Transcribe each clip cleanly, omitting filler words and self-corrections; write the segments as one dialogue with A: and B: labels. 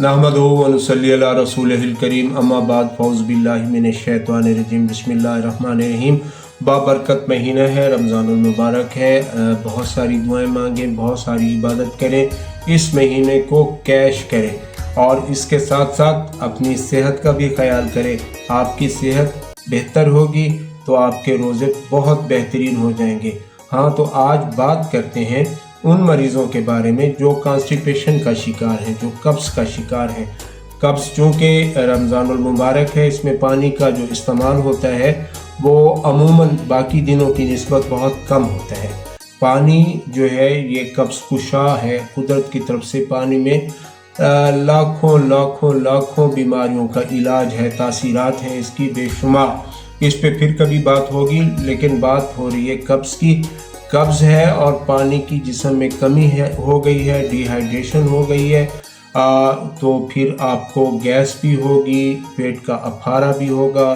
A: नहमदुहु व नुसल्ली अला रसूलिहिल करीम अम्मा बाद फ़ौज़ बिल्लाहि मिनश शैतानिर रजीम बिस्मिल्लाहिर रहमानिर रहीम। बाबरकत महीना है, रमज़ानुल मुबारक है। बहुत सारी दुआएं मांगें, बहुत सारी इबादत करें, इस महीने को कैश करें और इसके साथ साथ अपनी सेहत का भी ख्याल करें। आपकी सेहत बेहतर होगी तो आपके रोज़े बहुत बेहतरीन हो जाएंगे। हाँ, तो आज बात करते हैं उन मरीज़ों के बारे में जो कॉन्स्टिपेशन का शिकार हैं, जो कब्ज़ का शिकार हैं। कब्ज़ चूँकि रमज़ानुल मुबारक है, इसमें पानी का जो इस्तेमाल होता है वो अमूमन बाकी दिनों की निस्बत बहुत कम होता है। पानी जो है ये कब्ज़ कुशा है, कुदरत की तरफ से पानी में लाखों लाखों लाखों बीमारियों का इलाज है, तासीरात हैं इसकी बेशुमार। इस पे फिर कभी बात होगी, लेकिन बात हो रही है कब्ज़ की। कब्ज़ है और पानी की जिस्म में कमी हो गई है, डिहाइड्रेशन हो गई है, तो फिर आपको गैस भी होगी, पेट का अफारा भी होगा,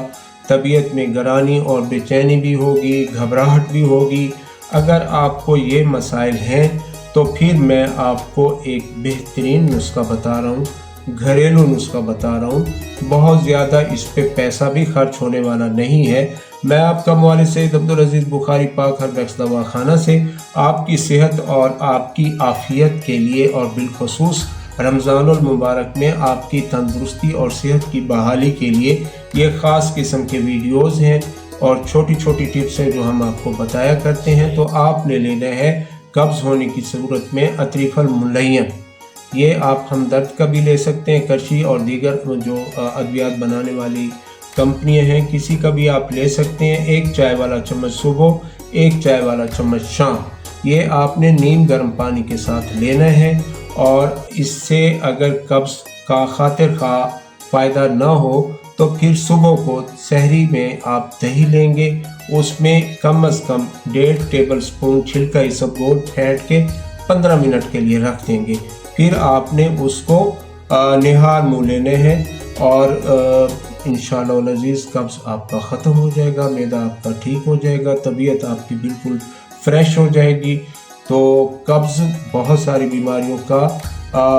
A: तबीयत में गरानी और बेचैनी भी होगी, घबराहट भी होगी। अगर आपको ये मसाइल हैं तो फिर मैं आपको एक बेहतरीन नुस्खा बता रहा हूँ, घरेलू नुस्खा बता रहा हूँ। बहुत ज़्यादा इस पे पैसा भी खर्च होने वाला नहीं है। मैं आपका मुआलिज सैयद अब्दुल अजीज़ बुखारी पाक हर्बैक्स दवाखाना से आपकी सेहत और आपकी आफियत के लिए और बिलखसूस रमज़ानुल मुबारक में आपकी तंदुरुस्ती और सेहत की बहाली के लिए ये ख़ास किस्म के वीडियोज़ हैं और छोटी छोटी टिप्स हैं जो हम आपको बताया करते हैं। तो आपने लेना है कब्ज़ होने की सूरत में अतरीफ़ल मुलय्यन। ये आप हमदर्द का भी ले सकते हैं, करशी और दीगर जो अद्वियात बनाने वाली कंपनियां हैं, किसी का भी आप ले सकते हैं। एक चाय वाला चम्मच सुबह, एक चाय वाला चम्मच शाम। ये आपने नीम गर्म पानी के साथ लेना है और इससे अगर कब्ज़ का खातिर खा फ़ायदा ना हो तो फिर सुबह को सहरी में आप दही लेंगे, उसमें कम से कम 1.5 टेबल स्पून छिलका इसबगोल फेंट के 15 मिनट के लिए रख देंगे। फिर आपने उसको निहार मुँह लेने हैं और इंशाअल्लाह अज़ीज़ कब्ज़ आपका ख़त्म हो जाएगा, मैदा आपका ठीक हो जाएगा, तबीयत आपकी बिल्कुल फ्रेश हो जाएगी। तो कब्ज़ बहुत सारी बीमारियों का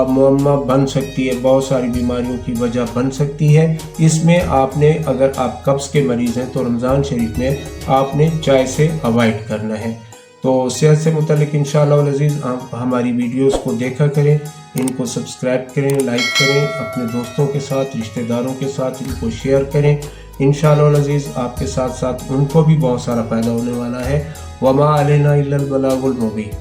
A: मुअम्मा बन सकती है, बहुत सारी बीमारियों की वजह बन सकती है। इसमें आपने, अगर आप कब्ज़ के मरीज़ हैं तो रमज़ान शरीफ में आपने चाय से अवॉइड करना है। तो सेहत से मुतल्लिक इंशाअल्लाह अज़ीज़ आप हमारी वीडियोस को देखा करें, इनको सब्सक्राइब करें, लाइक करें, अपने दोस्तों के साथ, रिश्तेदारों के साथ इनको शेयर करें। इंशाअल्लाह अज़ीज़ आपके साथ साथ उनको भी बहुत सारा फ़ायदा होने वाला है। वमा अलैना इल्लल बलागुल मुबीन।